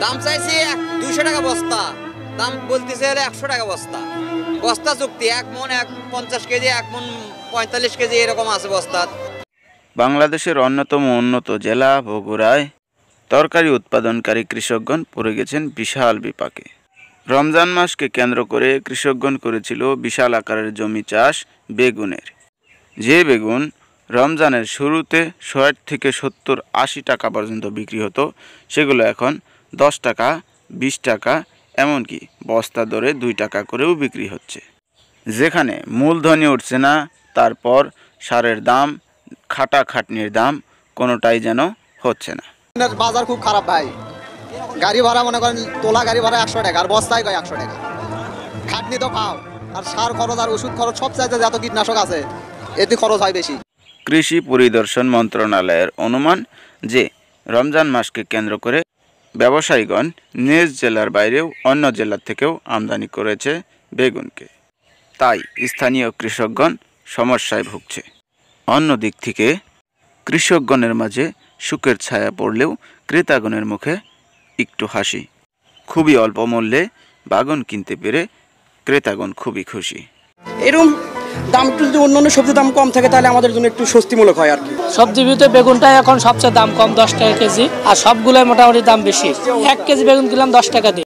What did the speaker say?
দাম চাইছি 200 টাকা বস্তা, দাম বলতেছে হলে 100 টাকা বস্তা। বস্তা চুক্তি 1 মণ 50 কেজি, 1 মণ 45 কেজি এরকম আছে বস্তা। বাংলাদেশের অন্যতম উন্নত জেলা বগুড়ায় তরকারি উৎপাদনকারী কৃষকগণ পড়ে গেছেন বিশাল বিপাকে। রমজান মাসকে কেন্দ্র করে কৃষকগণ করেছিল বিশাল আকারের জমি চাষ বেগুনের। যে বেগুন রমজানের শুরুতে 60 থেকে 70-80 টাকা পর্যন্ত বিক্রি হতো, সেগুলো এখন 10 টাকা, 20 টাকা, এমনকি বস্তা দরে 2 টাকা করেও বিক্রি হচ্ছে। যেখানে মূলধনই উঠছে না, তারপর সারের দাম, খাটাখাটনির দাম কোনোটাই যেন হচ্ছে না। বাজার খুব খারাপ ভাই। গাড়ি ভাড়া মনে করেন তোলা গাড়ি ভাড়া 100 টাকা, আর বস্তায় কয় 100 টাকা। খাটনি তো পাও, আর সার খরচ আর ওষুধ খরচ সব চাইতে যত কীটনাশক আছে এতে খরচ হয় বেশি। কৃষি পরিদর্শন মন্ত্রণালয়ের অনুমান যে রমজান মাসকে কেন্দ্র করে ব্যবসায়ীগণ নিজ জেলার বাইরেও অন্য জেলার থেকেও আমদানি করেছে বেগুনকে। তাই স্থানীয় কৃষকগণ সমস্যায় ভুগছে। অন্য দিক থেকে কৃষকগণের মাঝে সুখের ছায়া পড়লেও ক্রেতাগণের মুখে একটু হাসি। খুবই অল্প মূল্যে বাগুন কিনতে পেরে ক্রেতাগণ খুবই খুশি। এরকম দাম একটু যদি অন্য সবজির দাম কম থাকে তাহলে আমাদের জন্য একটু স্বস্তিমূলক হয় আর কি। সবজির ভিতরে বেগুনটা এখন সবচেয়ে দাম কম, 10 টাকা কেজি, আর সবগুলোর মোটামুটি দাম বেশি। 1 কেজি বেগুন কিনলাম 10 টাকা দিয়ে।